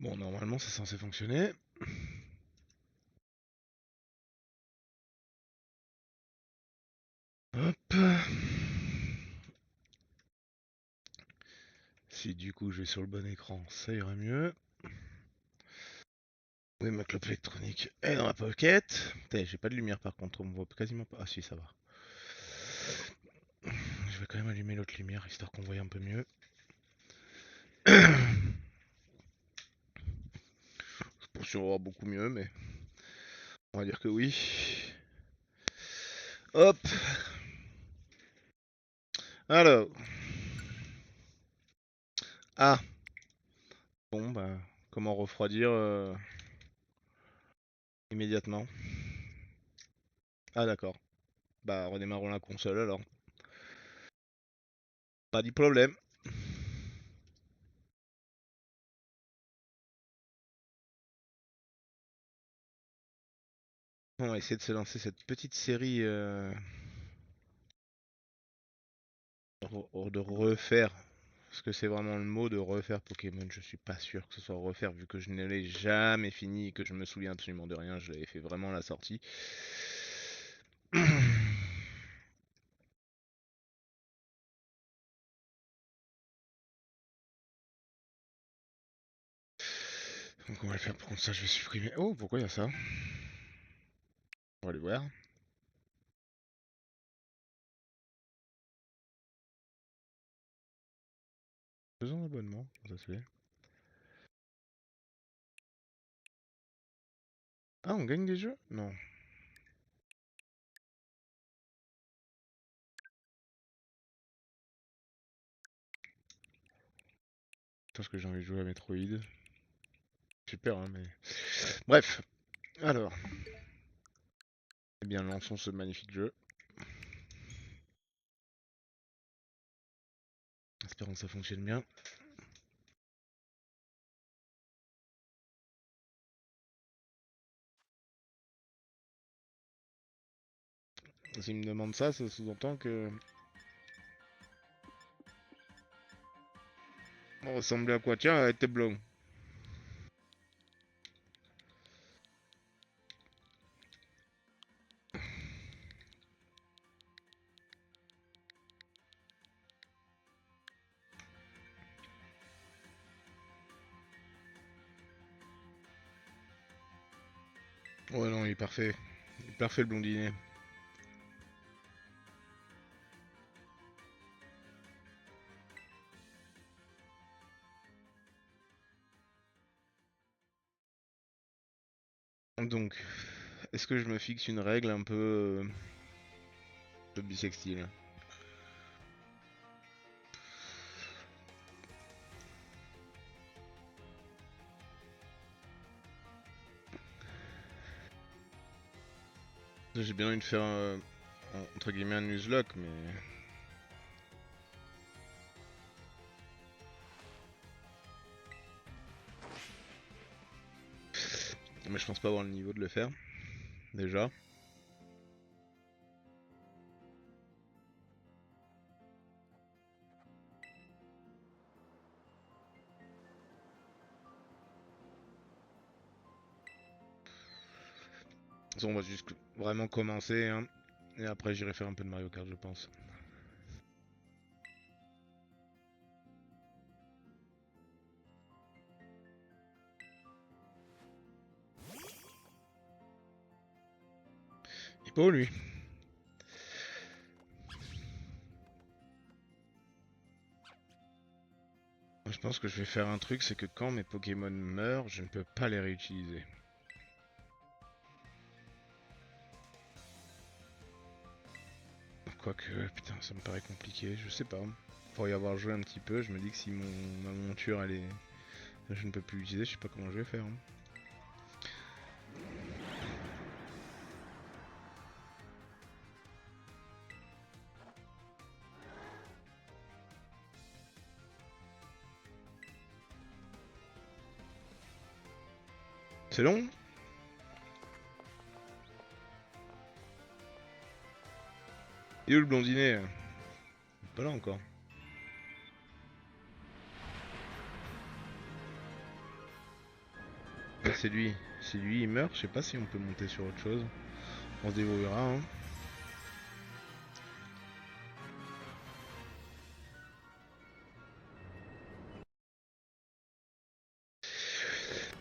Bon, normalement, c'est censé fonctionner. Hop. Si du coup je vais sur le bon écran, ça ira mieux. Oui, ma clope électronique est dans la pocket. Putain, j'ai pas de lumière par contre, on me voit quasiment pas. Ah si, ça va. Je vais quand même allumer l'autre lumière histoire qu'on voie un peu mieux. Je pense qu'on aura beaucoup mieux, mais on va dire que oui. Hop. Alors. Ah. Bon, bah, comment refroidir immédiatement. Ah d'accord. Bah, redémarrons la console alors. Pas de problème. On va essayer de se lancer cette petite série de refaire. Parce que c'est vraiment le mot de refaire Pokémon. Je suis pas sûr que ce soit refaire vu que je ne l'ai jamais fini et que je me souviens absolument de rien. Je l'avais fait vraiment à la sortie. Donc on va le faire pour ça. Je vais supprimer. Oh, pourquoi il y a ça? On va aller voir. Faisons l'abonnement. Ça se fait. Ah, on gagne des jeux? Non. Parce que j'ai envie de jouer à Metroid. Super, hein, mais. Bref. Alors. Eh bien, lançons ce magnifique jeu. Espérons que ça fonctionne bien. S'il me demande ça, ça sous-entend que. On ressemblait à quoi? Tiens, à Teblon. Ouais, non, il est parfait. Il est parfait le blondinet. Donc, est-ce que je me fixe une règle un peu bisextile? J'ai bien envie de faire entre guillemets un nuzlocke, mais. Mais je pense pas avoir le niveau de le faire, déjà. De toute façon, on va juste vraiment commencer, hein. Et après, j'irai faire un peu de Mario Kart, je pense. Hippo, lui. Je pense que je vais faire un truc, c'est que quand mes Pokémon meurent, je ne peux pas les réutiliser. Quoique, putain, ça me paraît compliqué, je sais pas. Pour y avoir joué un petit peu, je me dis que si ma monture, elle est... je ne peux plus l'utiliser, je sais pas comment je vais faire, hein. C'est long? Il est où le blondinet? Pas là encore. C'est lui. Si lui il meurt, je sais pas si on peut monter sur autre chose. On se débrouillera, hein.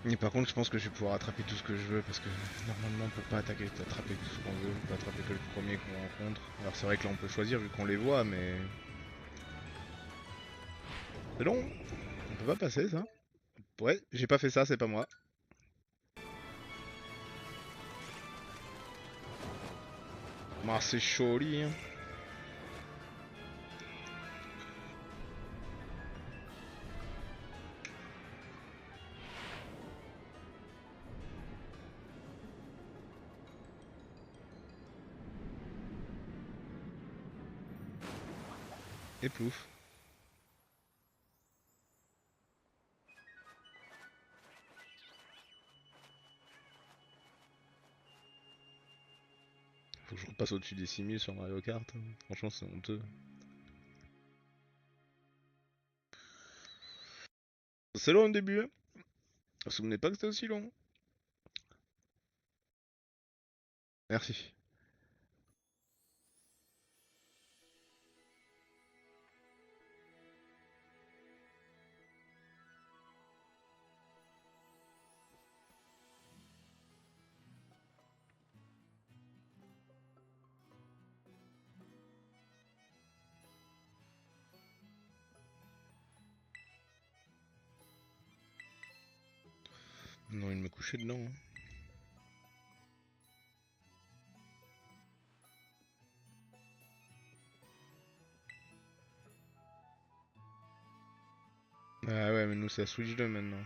Et par contre, je pense que je vais pouvoir attraper tout ce que je veux parce que normalement, on peut pas attraper tout ce qu'on veut, on peut attraper que le premier qu'on rencontre. Alors, c'est vrai que là, on peut choisir vu qu'on les voit, mais c'est long. On peut pas passer ça. Ouais, j'ai pas fait ça, c'est pas moi. Ah, c'est chaud, lui, hein. Et plouf. Faut que je repasse au-dessus des 6000 sur Mario Kart. Franchement, c'est honteux. C'est long au début, hein. Vous vous souvenez pas que c'était aussi long? Merci. Non, il me couchait dedans, hein. Ah ouais, mais nous, c'est à Switch 2 maintenant.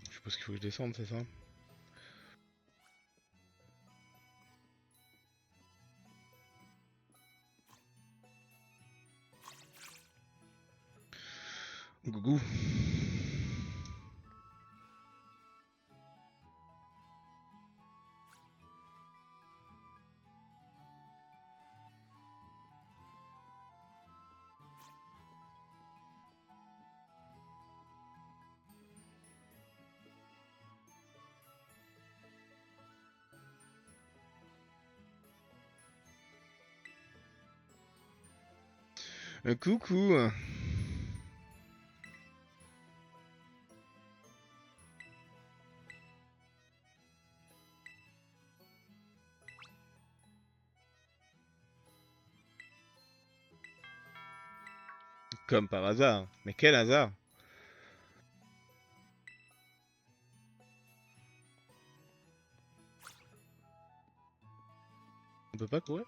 Je suppose qu'il faut que je descende, c'est ça? Gougou. Coucou. Comme par hasard. Mais quel hasard. On peut pas courir?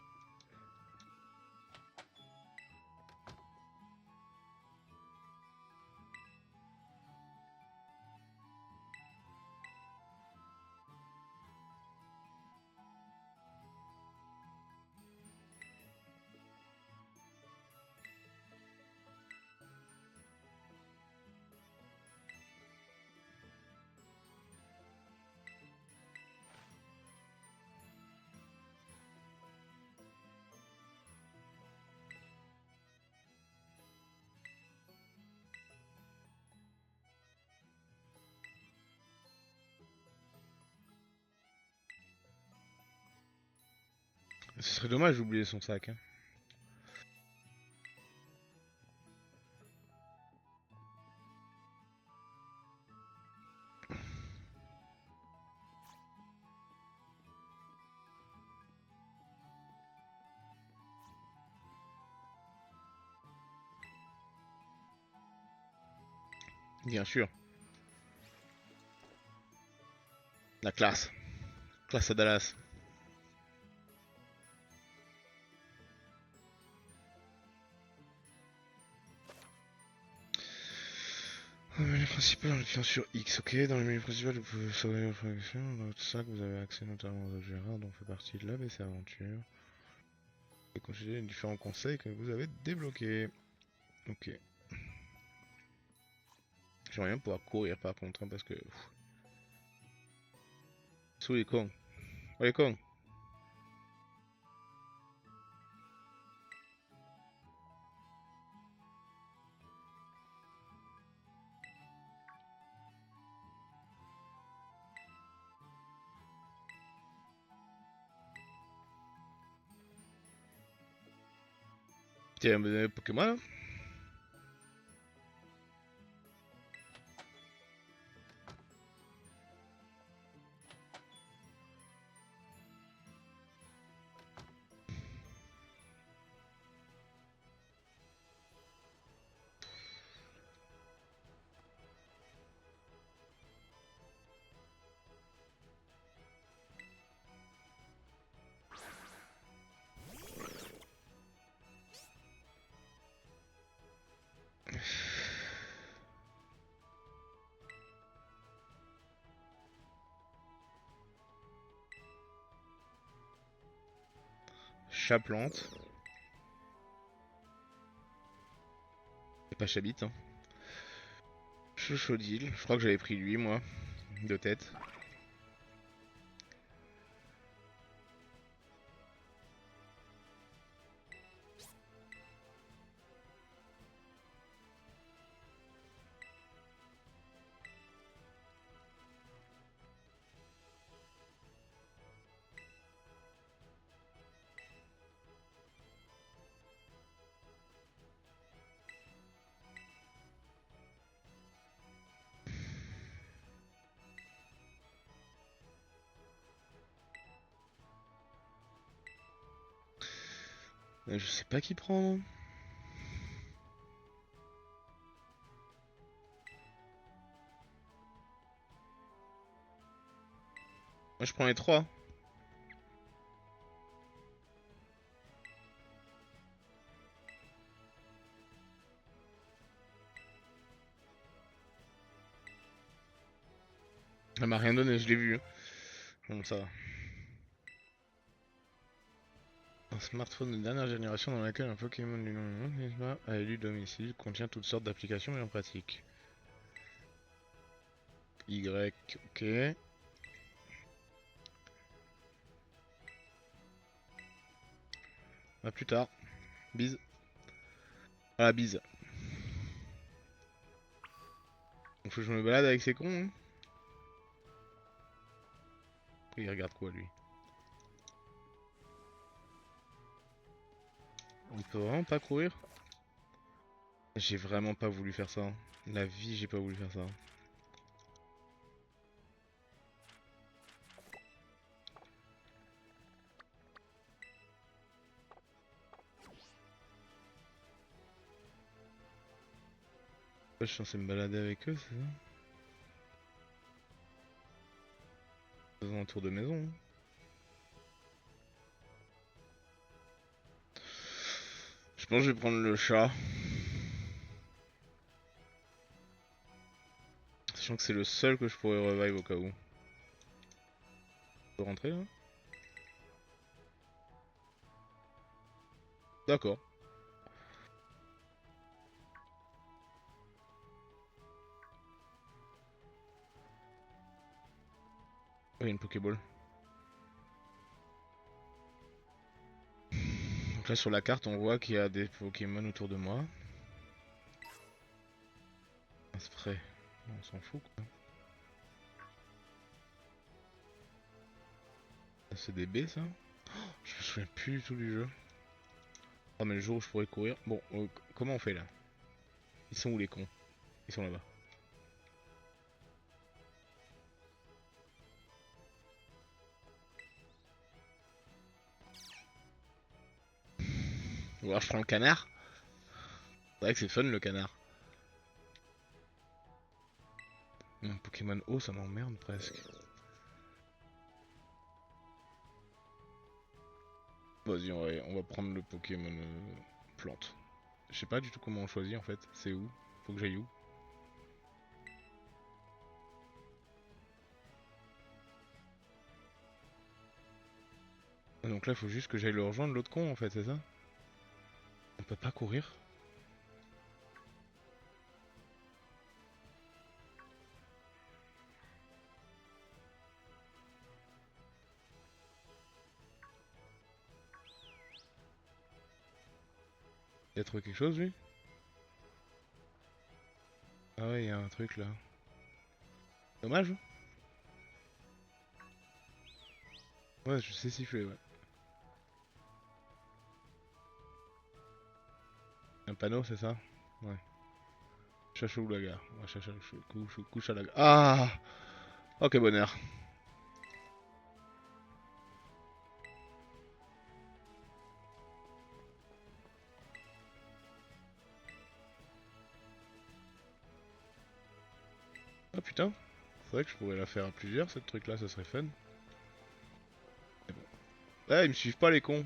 Ce serait dommage d'oublier son sac, hein. Bien sûr. La classe. Classe à Dallas. Dans le menu principal, en appuyant sur X, ok. Dans le menu principal, vous pouvez sauver votre collection. Dans votre sac, vous avez accès notamment aux objets rares dont fait partie de l'ABC Aventure. Et consulter les différents conseils que vous avez débloqués. Ok. J'aimerais bien pouvoir courir par contre, hein, parce que... Sous les cons. Oh les cons. Tiens, vous avez Pokémon là? Chat-plante. C'est pas Chabit, hein. Chochodile. Je crois que j'avais pris lui, moi. De tête. Je sais pas qui prendre. Moi je prends les trois. Elle m'a rien donné, je l'ai vu, hein. Bon, ça va. Un smartphone de dernière génération dans lequel un Pokémon du nom a élu domicile contient toutes sortes d'applications et en pratique. Y, ok. A plus tard. Bise. Ah, bise. Donc faut que je me balade avec ces cons, hein. Il regarde quoi, lui? Il peut vraiment pas courir? J'ai vraiment pas voulu faire ça, hein. La vie, j'ai pas voulu faire ça. Je suis censé me balader avec eux, c'est ça? Faisons un tour de maison, hein. Je pense que je vais prendre le chat. Sachant que c'est le seul que je pourrais revive au cas où. Je peux rentrer là? D'accord. Il y a une Pokéball. Donc là sur la carte on voit qu'il y a des Pokémon autour de moi. Un spray. On s'en fout quoi. C'est des baies ça? Je me souviens plus du tout du jeu. Ah mais le jour où je pourrais courir. Bon, comment on fait là? Ils sont où les cons? Ils sont là-bas. Ou alors je prends le canard. C'est vrai que c'est fun le canard. Mon Pokémon eau ça m'emmerde presque. Vas-y on va prendre le Pokémon plante. Je sais pas du tout comment on choisit en fait. C'est où? Faut que j'aille où? Donc là, il faut juste que j'aille le rejoindre, l'autre con, en fait, c'est ça? On peut pas courir? Il a trouvé quelque chose, lui? Ah ouais, il y a un truc là. Dommage, hein. Ouais, je sais siffler, ouais. Un panneau, c'est ça? Ouais. Chachou la gare. Ouais, chachou, couche à la gare. Ah! Oh, quel bonheur. Ah putain. C'est vrai que je pourrais la faire à plusieurs, cette truc là, ça serait fun. Mais bon. Ah, ils me suivent pas, les cons.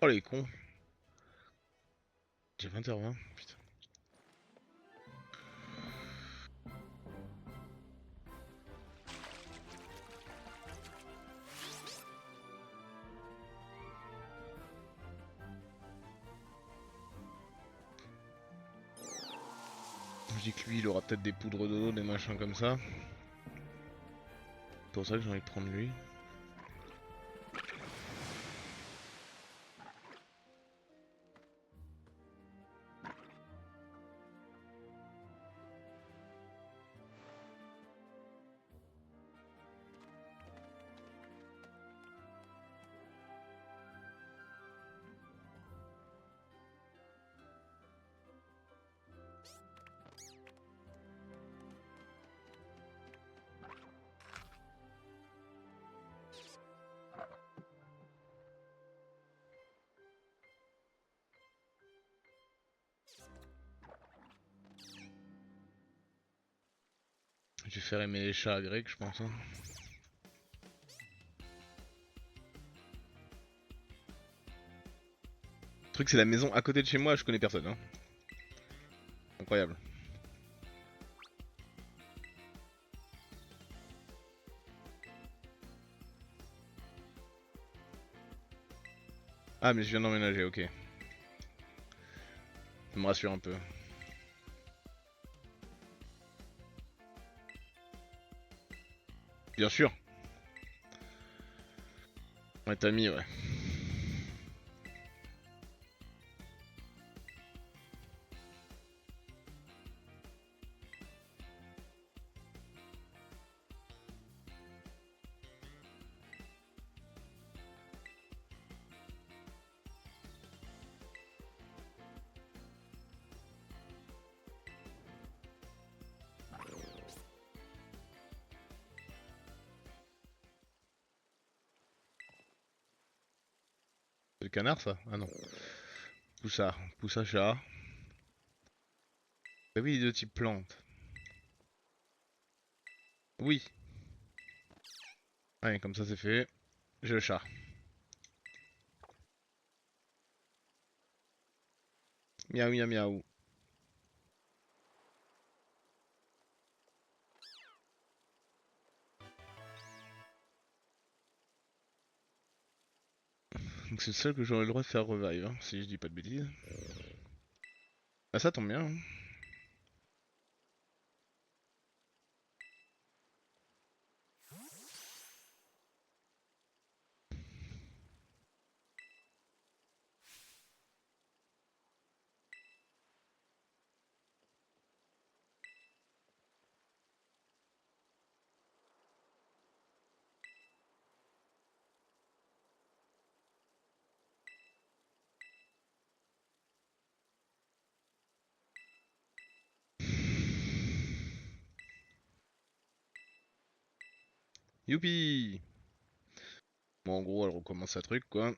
Oh, les cons. J'ai 20h20, putain. Je dis que lui, il aura peut-être des poudres d'eau, des machins comme ça. C'est pour ça que j'ai envie de prendre lui. Je vais faire aimer les chats à Greg, je pense. Hein. Le truc, c'est la maison à côté de chez moi, je connais personne. Hein. Incroyable. Ah, mais je viens d'emménager, ok. Ça me rassure un peu. Bien sûr. Ouais, t'as mis, ouais. C'est le canard, ça? Ah non. Poussa. Poussa chat. Ah oui, de type plante. Oui. Ouais, comme ça c'est fait. J'ai le chat. Miaou, miaou, miaou. Donc c'est le seul que j'aurai le droit de faire revive, hein, si je dis pas de bêtises. Ah, ça tombe bien. Hein. Youpi! Bon, en gros, elle recommence sa truc, quoi.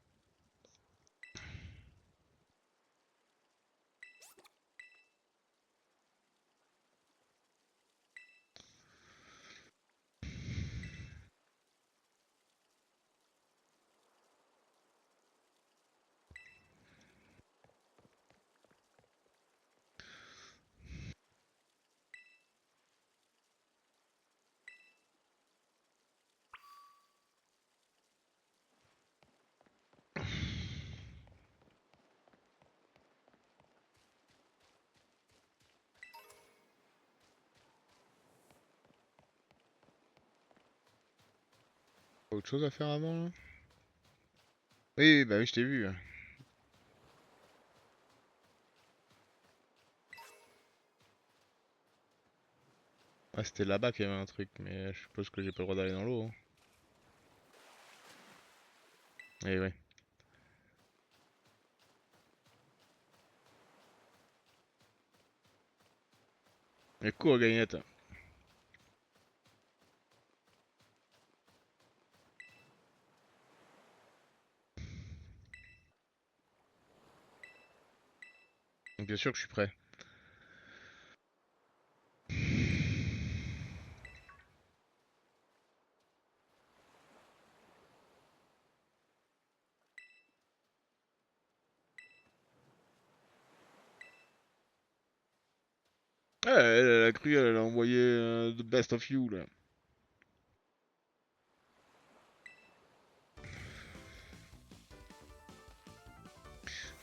pas autre chose à faire avant là? Oui, bah oui, je t'ai vu. Ah, c'était là-bas qu'il y avait un truc, mais je suppose que j'ai pas le droit d'aller dans l'eau. Hein. Eh ouais. Mais cours, gagnette. Donc, bien sûr que je suis prêt. Ah, elle a cru, elle a envoyé The Best of You là.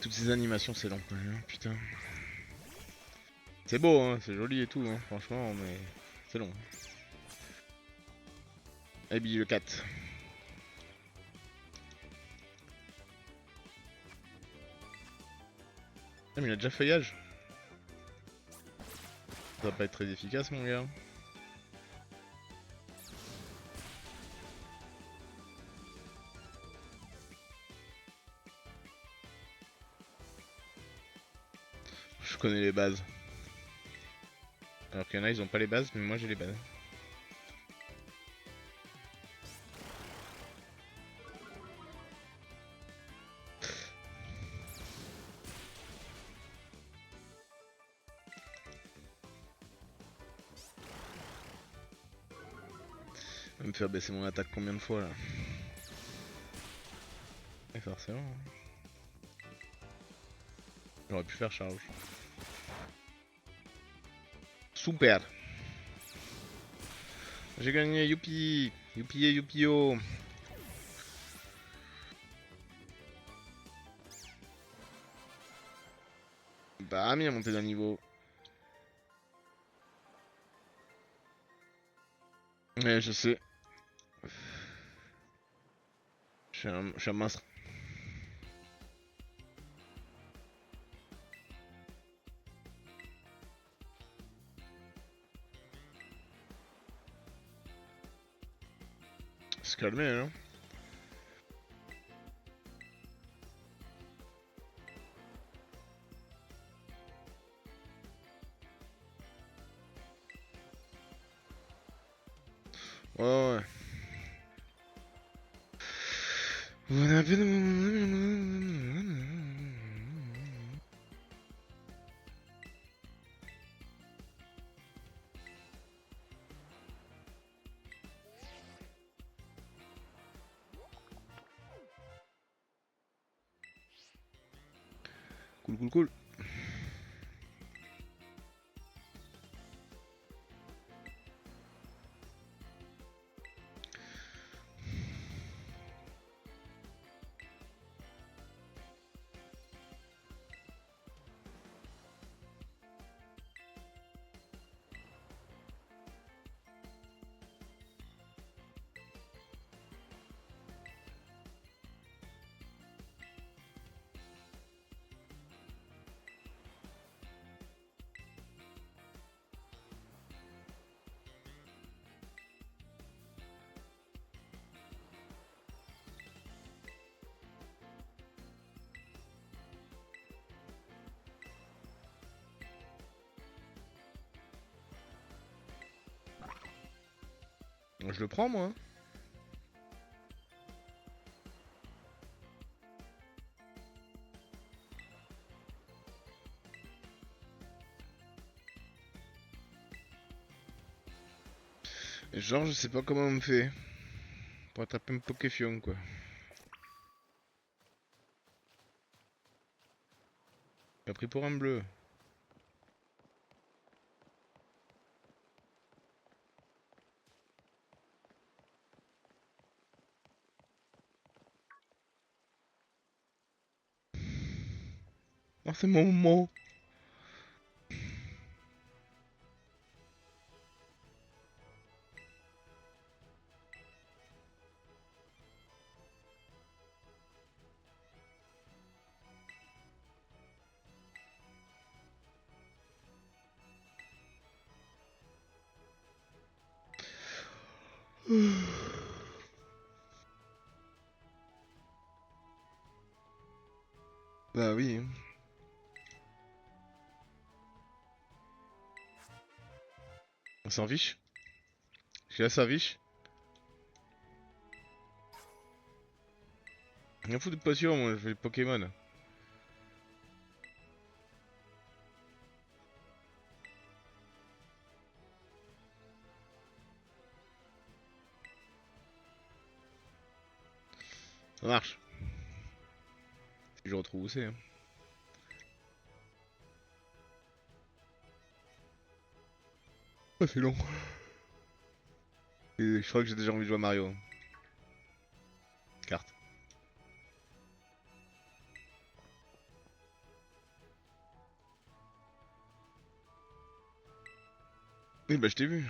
Toutes ces animations, c'est long. Hein, putain. C'est beau, hein, c'est joli et tout, hein, franchement, mais c'est long. Abby le 4. Ah, mais il a déjà feuillage. Ça va pas être très efficace, mon gars. Je connais les bases. Alors qu'il y en a, ils ont pas les bases, mais moi j'ai les bases. Va me faire baisser mon attaque combien de fois là? Et forcément. Hein. J'aurais pu faire charge. Super. J'ai gagné, youpi. Youpi et youpio. Bah, bien monté d'un niveau. Ouais, je sais. Je suis un monstre. Se calmer, hein. Ouais, ouais. Vous avez... Cool, cool, cool. Je le prends, moi. Et genre, je sais pas comment on me fait. Pour attraper un Pokéfion, quoi. Il a pris pour un bleu. Oh, c'est mon moment. Bah oui. Hein. On s'en fiche. Je la s'affiche. Rien foutre de potion, moi je fais les Pokémon. Ça marche. Si je retrouve où c'est. Hein. Oh, c'est long. Et je crois que j'ai déjà envie de jouer à Mario. Carte. Oui, bah je t'ai vu.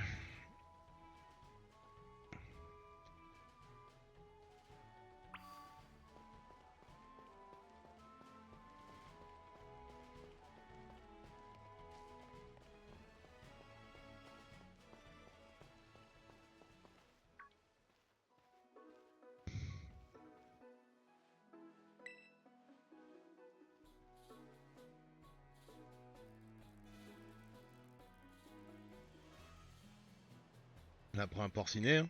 On apprend un porcinet. Hein.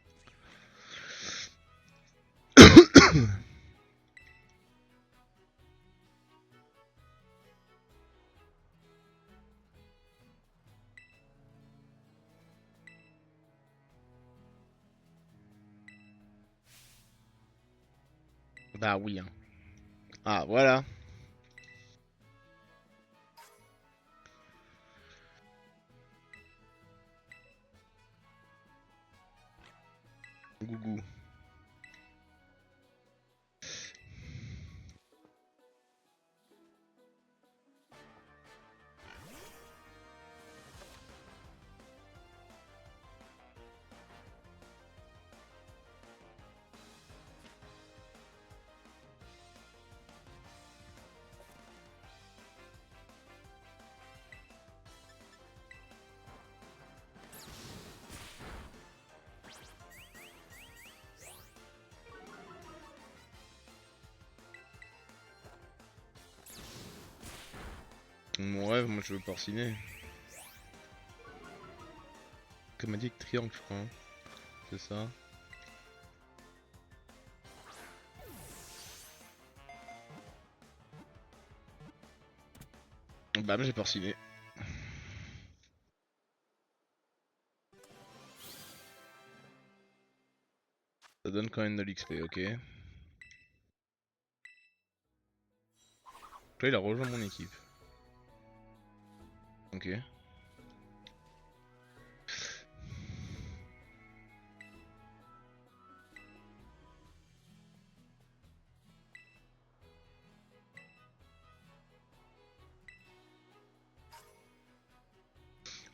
Bah oui. Hein. Ah, voilà. Gougou. Mon rêve, moi je veux porciner. Comme a dit triangle, je crois. Hein. C'est ça. Bah j'ai porciné. Ça donne quand même de l'XP, ok. Là il a rejoint mon équipe. Ok.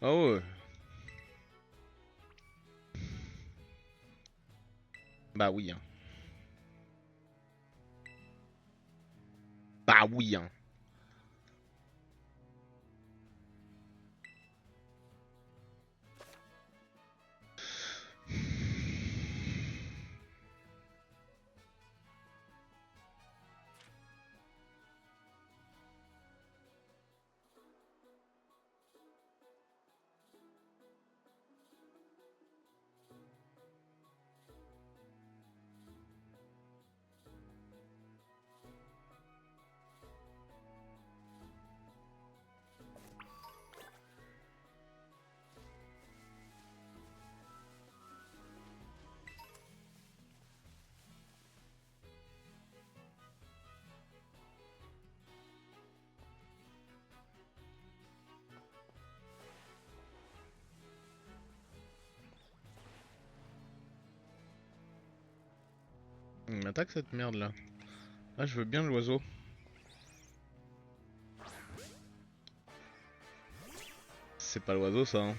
Ah ouais. Bah oui. Hein. Bah oui. Hein. Il m'attaque cette merde là. Ah je veux bien l'oiseau. C'est pas l'oiseau ça. Hein.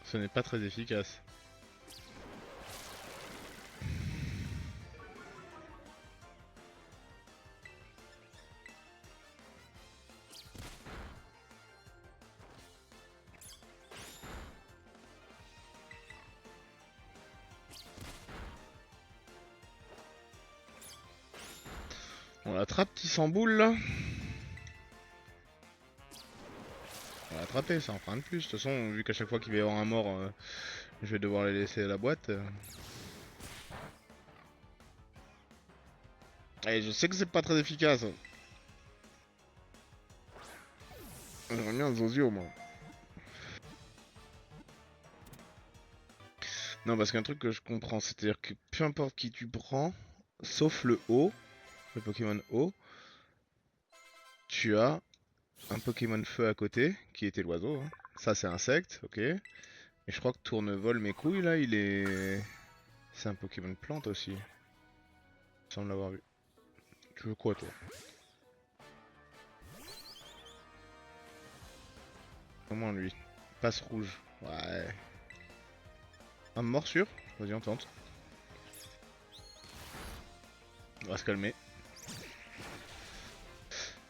Ce n'est pas très efficace. On l'attrape, petit sans boule là. On va l'attraper, ça en fera un de plus. De toute façon, vu qu'à chaque fois qu'il va y avoir un mort, je vais devoir les laisser à la boîte. Et je sais que c'est pas très efficace. J'aimerais bien un Zozio, moi. Non, parce qu'un truc que je comprends, c'est-à-dire que peu importe qui tu prends, sauf le haut, le Pokémon haut, tu as un Pokémon feu à côté, qui était l'oiseau. Hein. Ça, c'est insecte, ok. Et je crois que Tournesol, mes couilles, là, il est... C'est un Pokémon plante aussi. Sans l'avoir vu. Tu veux quoi, toi? Comment lui? Passe rouge. Ouais. Un morsure? Vas-y, on tente. On va se calmer.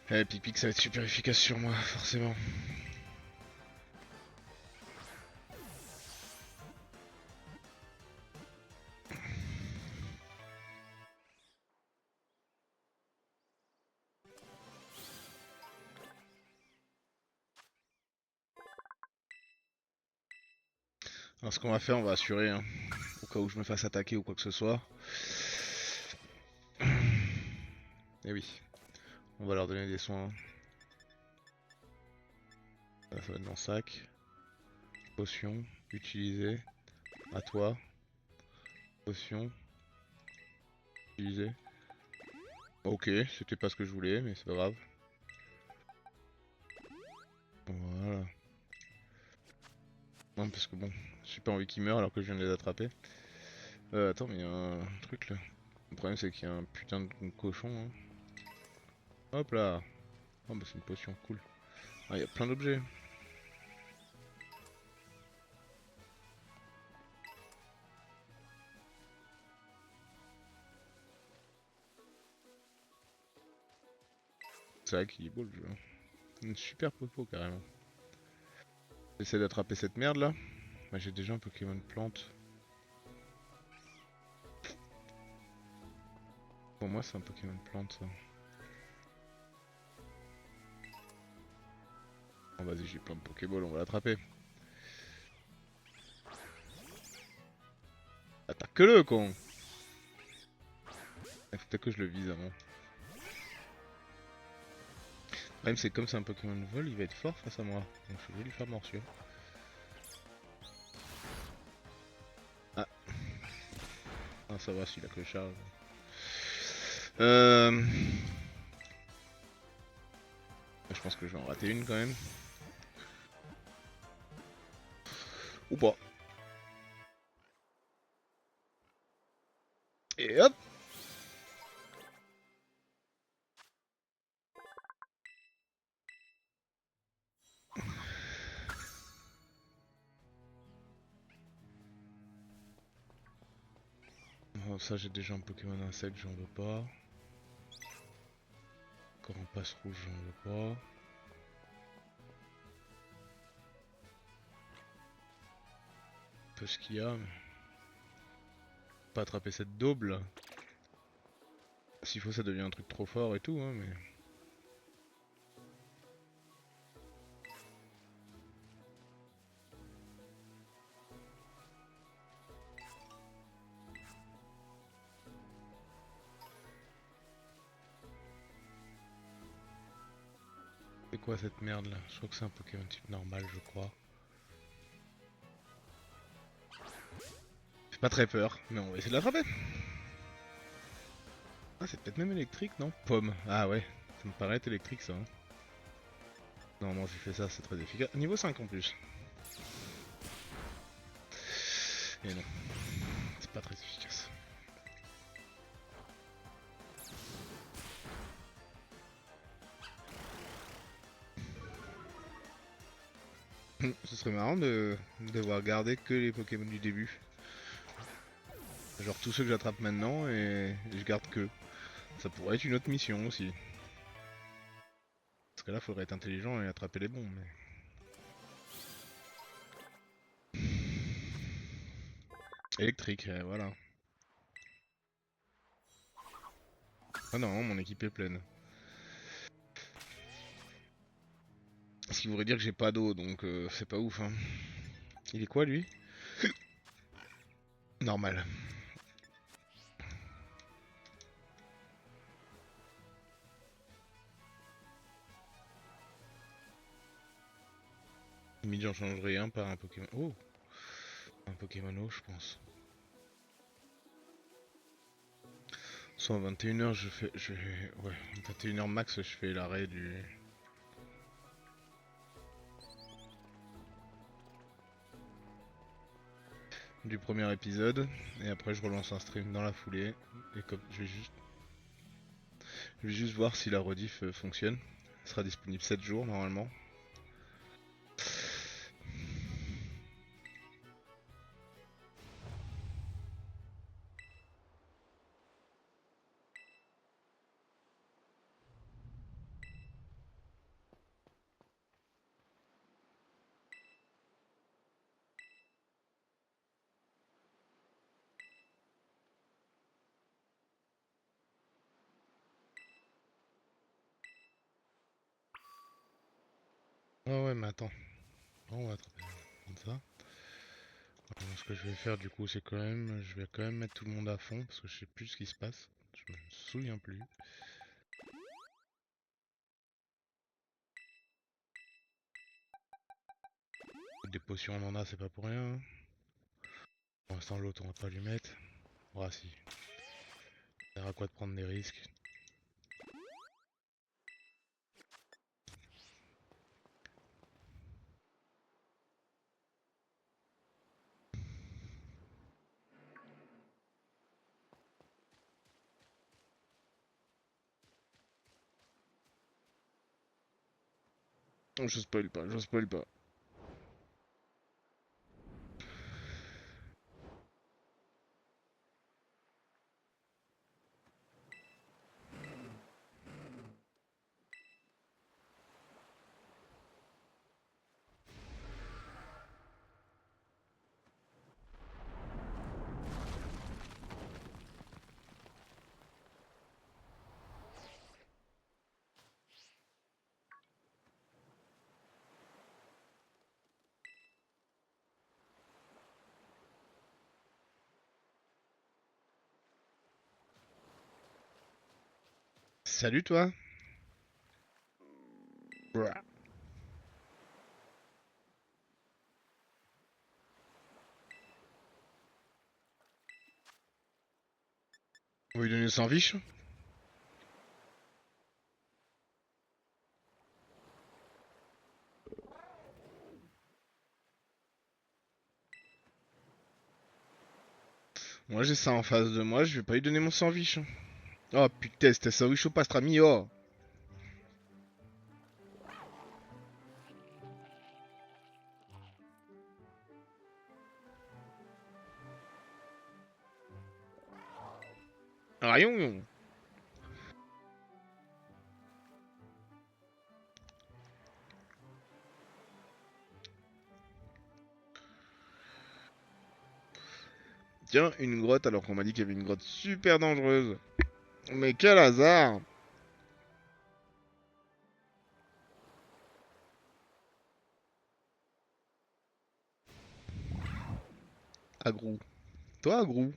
Eh, Pic-Pic, ça va être super efficace sur moi, forcément. Alors, ce qu'on va faire, on va assurer, hein, au cas où je me fasse attaquer ou quoi que ce soit. Et oui, on va leur donner des soins. Ça va être dans le sac. Potion, utilisée. À toi. Potion, utilisée. Ok, c'était pas ce que je voulais, mais c'est pas grave. Voilà. Non, parce que bon, j'ai pas envie qu'ils meurent alors que je viens de les attraper. Attends, mais il y a un truc là. Le problème, c'est qu'il y a un putain de cochon. Hein. Hop là. Oh, bah c'est une potion, cool. Ah, il y a plein d'objets. C'est vrai qu'il est beau le jeu. Hein. Une super popo carrément. J'essaie d'attraper cette merde là. Bah, j'ai déjà un Pokémon plante. Pour moi, c'est un Pokémon plante ça. Bon, vas-y, j'ai plein de Pokéballs, on va l'attraper. Attaque-le, con! Il faut peut-être que je le vise avant. Le problème, c'est comme c'est un Pokémon de vol, il va être fort face à moi. Donc je suis obligé de lui faire morsure. Ah, ah ça va, s'il a que charge. Euh... Je pense que je vais en rater une quand même. Ou pas. Et hop! Oh, ça, j'ai déjà un Pokémon insecte, j'en veux pas. Encore un passe rouge, j'en veux pas. Un peu ce qu'il y a, mais... Pas attraper cette daube là. S'il faut, ça devient un truc trop fort et tout, hein, mais... C'est quoi cette merde là? Je crois que c'est un Pokémon type normal, je crois. J'ai pas très peur, mais on va essayer de l'attraper. Ah, c'est peut-être même électrique, non? Pomme. Ah ouais, ça me paraît être électrique ça. Hein. Non, non, j'ai fait ça, c'est très efficace. Niveau 5 en plus. Et non, c'est pas très efficace. Ce serait marrant de devoir garder que les Pokémon du début. Genre tous ceux que j'attrape maintenant et je garde que. Ça pourrait être une autre mission aussi. Parce que là, faudrait être intelligent et attraper les bons. Mais... Électrique, voilà. Ah non, mon équipe est pleine. Ce qui voudrait dire que j'ai pas d'eau, donc c'est pas ouf. Hein. Il est quoi lui? Normal. Limite j'en changerai un par un Pokémon. Oh! Un Pokémono je pense. Soit 21h je fais. Ouais, 21h max je fais l'arrêt du. 1er épisode. Et après je relance un stream dans la foulée. Et comme je vais juste voir si la rediff fonctionne. Elle sera disponible 7 jours normalement. Ah ouais mais attends. On va attraper comme ça. Ce que je vais faire du coup c'est quand même. Je vais quand même mettre tout le monde à fond parce que je sais plus ce qui se passe. Je me souviens plus. Des potions on en a c'est pas pour rien. Hein. Pour l'instant l'autre on va pas lui mettre. Ah si. Ça sert à quoi de prendre des risques? Je spoil pas, je spoil pas. Salut toi. Bra. Vous lui donnez 100 fiches? Moi j'ai ça en face de moi, je vais pas lui donner mon 100 fiches. Oh putain, c'était ça wish au pastrami, oh. Rayon. Tiens, une grotte alors qu'on m'a dit qu'il y avait une grotte super dangereuse. Mais quel hasard. Agrou. Toi Agrou.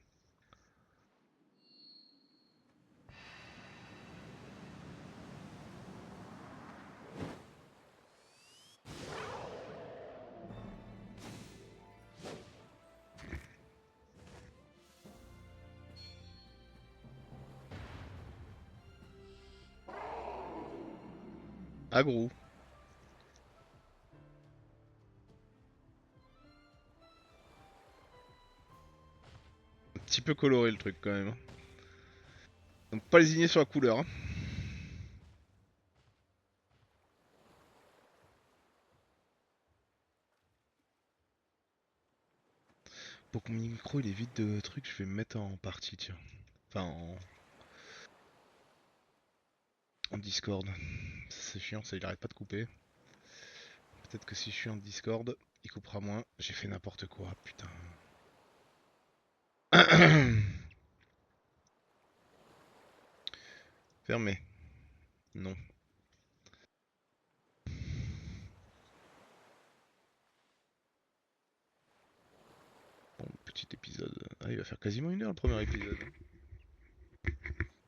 Agrou. Un petit peu coloré le truc quand même. Hein. Donc pas lésigner sur la couleur. Hein. Pour que mon micro il est vide de trucs, je vais me mettre en partie, tiens. Enfin en Discord. C'est chiant, ça il arrête pas de couper. Peut-être que si je suis en Discord, il coupera moins. J'ai fait n'importe quoi, putain. Fermé. Non. Bon, petit épisode. Ah, il va faire quasiment 1 heure le premier épisode.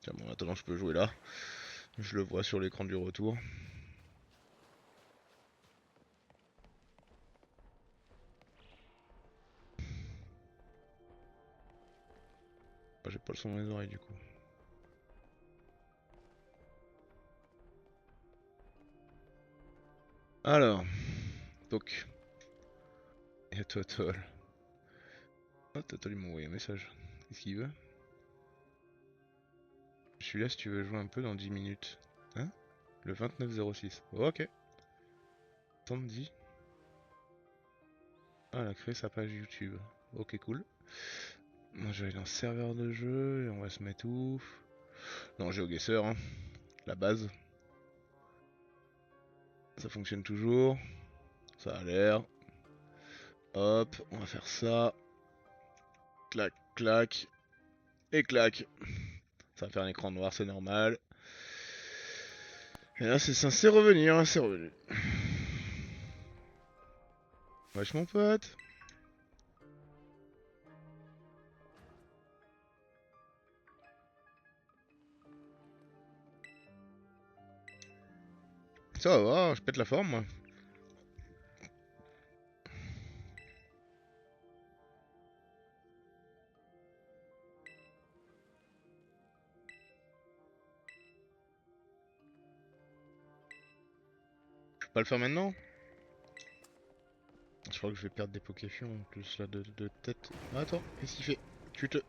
Tiens, bon, maintenant je peux jouer là. Je le vois sur l'écran du retour. Ah, j'ai pas le son dans les oreilles du coup. Alors, donc, il y a Total. Ah, Total il m'a envoyé un message. Qu'est-ce qu'il veut? Je suis là si tu veux jouer un peu dans 10 minutes. Hein? Le 29-06. Ok. 70. Ah, elle a créé sa page YouTube. Ok, cool. Moi, je vais aller dans serveur de jeu et on va se mettre où? Non, GeoGuessr, hein. La base. Ça fonctionne toujours. Ça a l'air. Hop, on va faire ça. Clac, clac. Et clac. Ça va faire un écran noir, c'est normal. Et là, c'est censé revenir, hein, c'est revenu. Wesh, mon pote. Ça va, je pète la forme, moi. Je peux pas le faire maintenant? Je crois que je vais perdre des Pokéfions en plus là de tête. Ah, attends, qu'est-ce qu'il fait? Chute.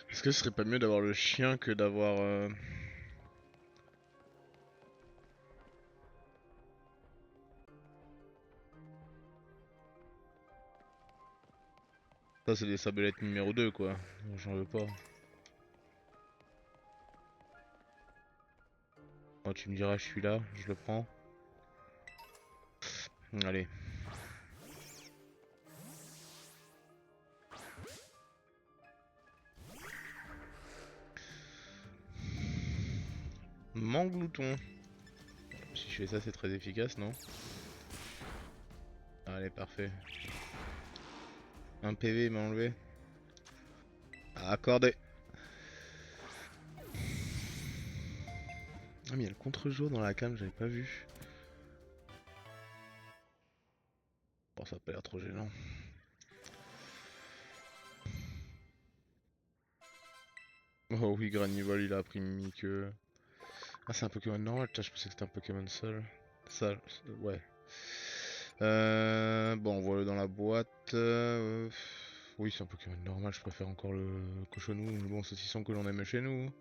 Est-ce que ce serait pas mieux d'avoir le chien que d'avoir... Ça, c'est des sabelettes numéro 2 quoi. J'en veux pas. Oh, tu me diras, je suis là, je le prends. Allez. Manglouton. Si je fais ça, c'est très efficace, non? Allez, parfait. Un PV, il m'a enlevé. Accordé. Ah, mais il y a le contre-jour dans la cam, j'avais pas vu. Bon, ça a pas l'air trop gênant. Oh oui, Granivol, il a appris Mimique. Ah, c'est un Pokémon normal, putain, je pensais que c'était un Pokémon seul. Ça, ouais. Bon, on voit le dans la boîte. Oui, c'est un Pokémon normal, je préfère encore le cochonou, le bon saucisson que l'on aime chez nous.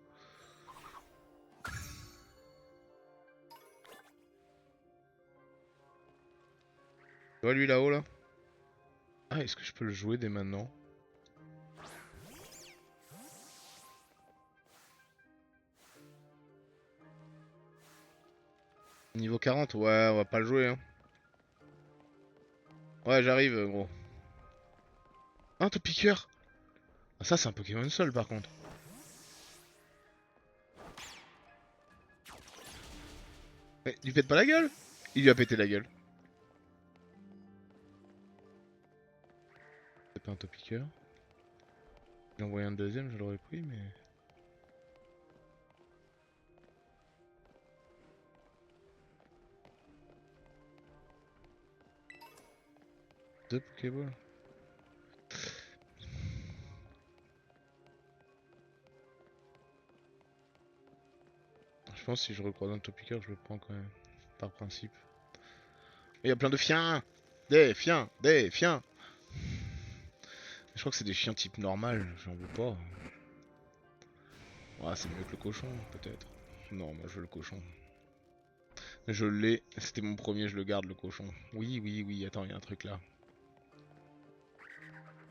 Tu vois lui là-haut là? Ah, est-ce que je peux le jouer dès maintenant? Niveau 40? Ouais, on va pas le jouer, hein. Ouais, j'arrive, gros. Ah, ton piqueur! Ah, ça, c'est un Pokémon seul par contre. Mais il lui pète pas la gueule? Il lui a pété la gueule. C'est pas un top piqueur. J'ai envoyé un deuxième, je l'aurais pris, mais. Deux Pokéballs. Je pense que si je recroise un top piqueur, je le prends quand même. Par principe. Il y a plein de fiens! Des fiens! Des fiens! Je crois que c'est des chiens type normal, j'en veux pas. Ouais, c'est mieux que le cochon, peut-être. Non, moi je veux le cochon. Je l'ai, c'était mon premier, je le garde le cochon. Oui, oui, oui, attends, il y a un truc là.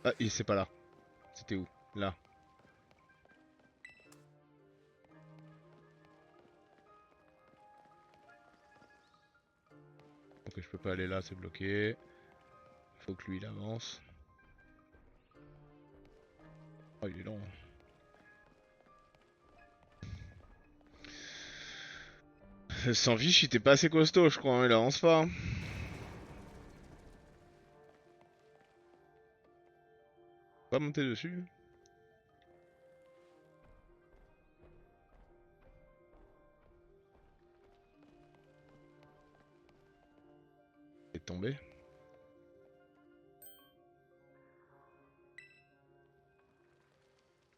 Ah, et c'est pas là. C'était où? Là. que je peux pas aller là, c'est bloqué. Faut que lui il avance. Oh il est long. Sans Vichy, t'es pas assez costaud je crois, hein, il avance pas. Hein. Pas monter dessus. Il est tombé.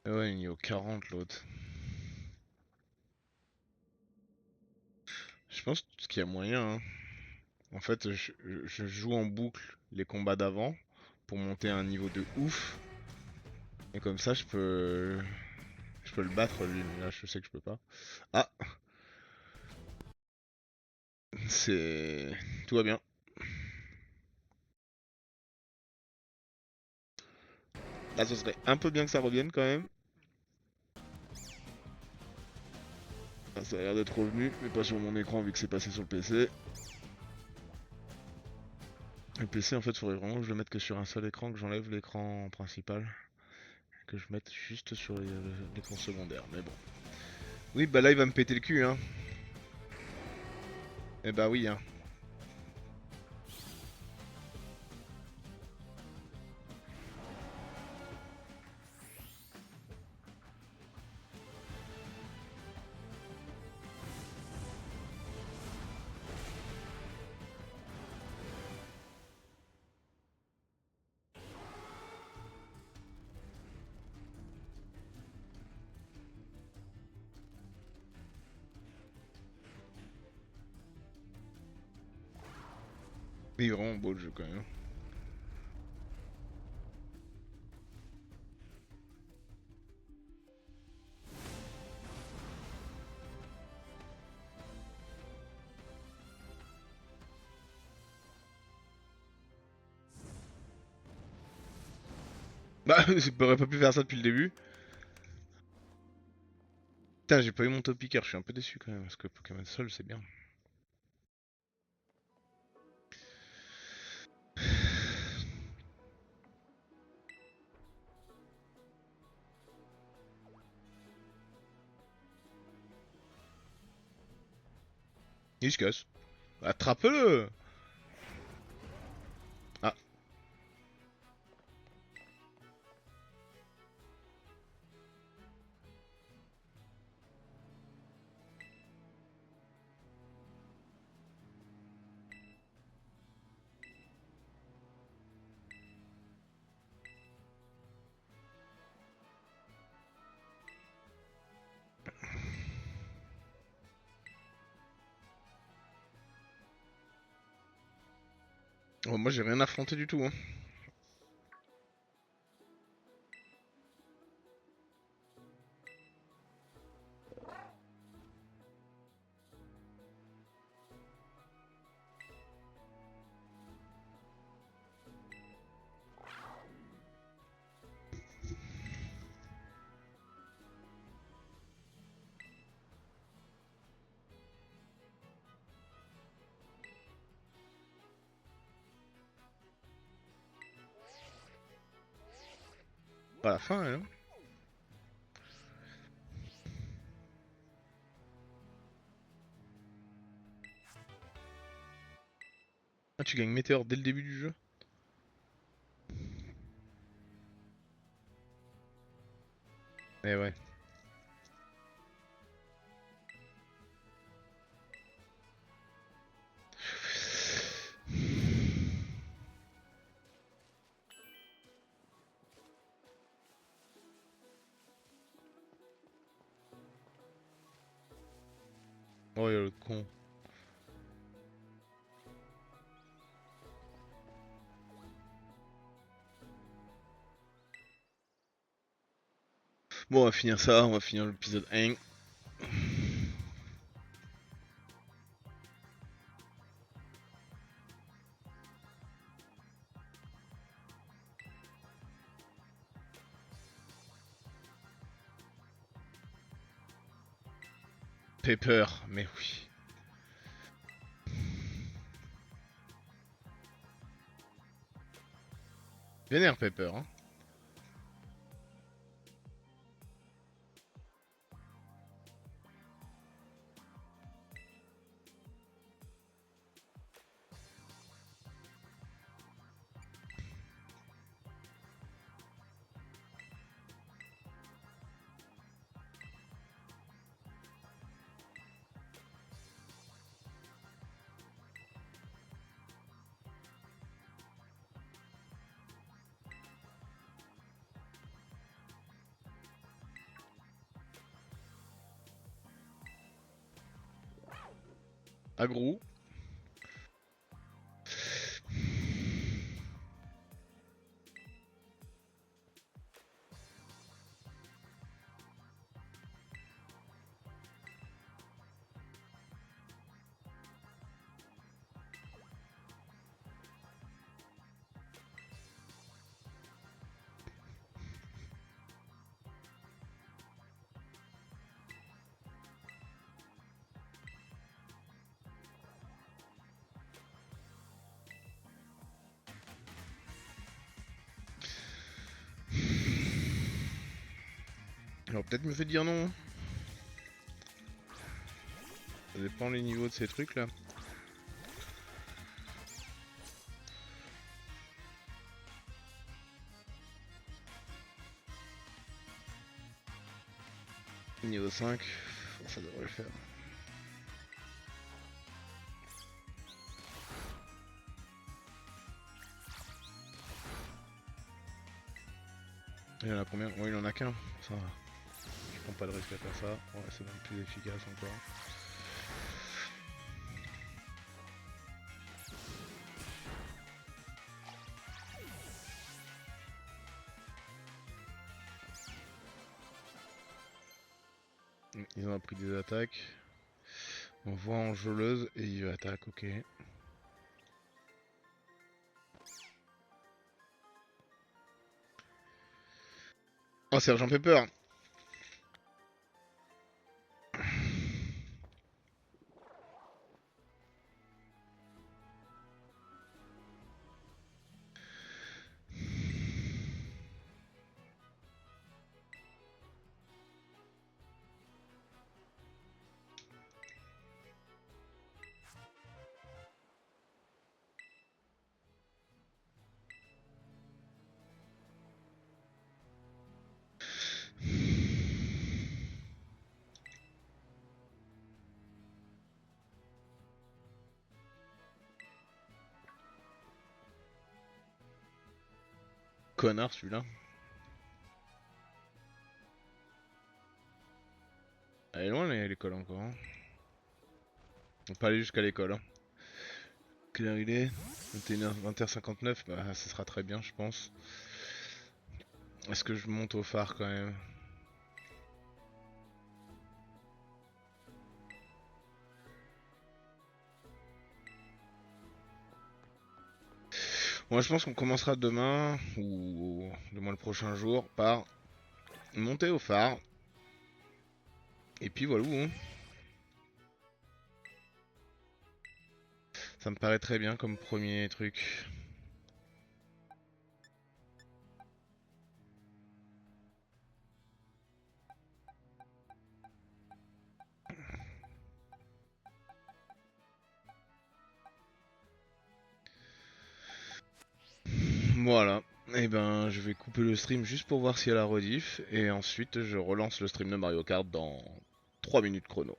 Ah ouais, il est au 40 l'autre. Je pense qu'il y a moyen. Hein. En fait, je joue en boucle les combats d'avant pour monter à un niveau de ouf. Et comme ça, je peux le battre lui. Mais là, je sais que je peux pas. Ah, c'est tout va bien. Là, ce serait un peu bien que ça revienne quand même. Ah, ça a l'air d'être revenu, mais pas sur mon écran vu que c'est passé sur le PC. Le PC, en fait, il faudrait vraiment que je le mette que sur un seul écran, que j'enlève l'écran principal. Que je mette juste sur l'écran secondaire, mais bon. Oui, bah là, il va me péter le cul, hein. Eh bah oui, hein. Il est vraiment beau le jeu quand même. Bah, j'aurais pas pu faire ça depuis le début. Putain, j'ai pas eu mon top picker, je suis un peu déçu quand même, parce que Pokémon Sol, c'est bien. Il se casse. Attrape-le. Ah, oh, moi j'ai rien affronté du tout, hein. Pas à la fin, hein. Ah, tu gagnes Météore dès le début du jeu. Eh ouais. Oh, y'a le con. Bon, on va finir ça, on va finir l'épisode 1. Paper, mais oui. Vénère Pepper, hein. Agrou. Alors peut-être me fait dire non. Ça dépend les niveaux de ces trucs là. Niveau 5, ça devrait le faire. Il en a combien? Ouais, il en a qu'un. Ça va. Je prends pas de risque à faire ça. Ouais, c'est même plus efficace encore. Ils ont appris des attaques. On voit en geôleuse et il attaque, ok. Oh, Sergent Pepper! Connard celui-là. Elle est loin l'école encore. Hein. On peut pas aller jusqu'à l'école. Hein. Quelle heure il est? 20h59, bah ça sera très bien je pense. Est-ce que je monte au phare quand même? Moi je pense qu'on commencera demain, ou du moins le prochain jour, par monter au phare. Et puis voilà. Hein. Ça me paraît très bien comme premier truc. Voilà. Et ben je vais couper le stream juste pour voir s'il y a la rediff. Et ensuite je relance le stream de Mario Kart dans 3 minutes chrono.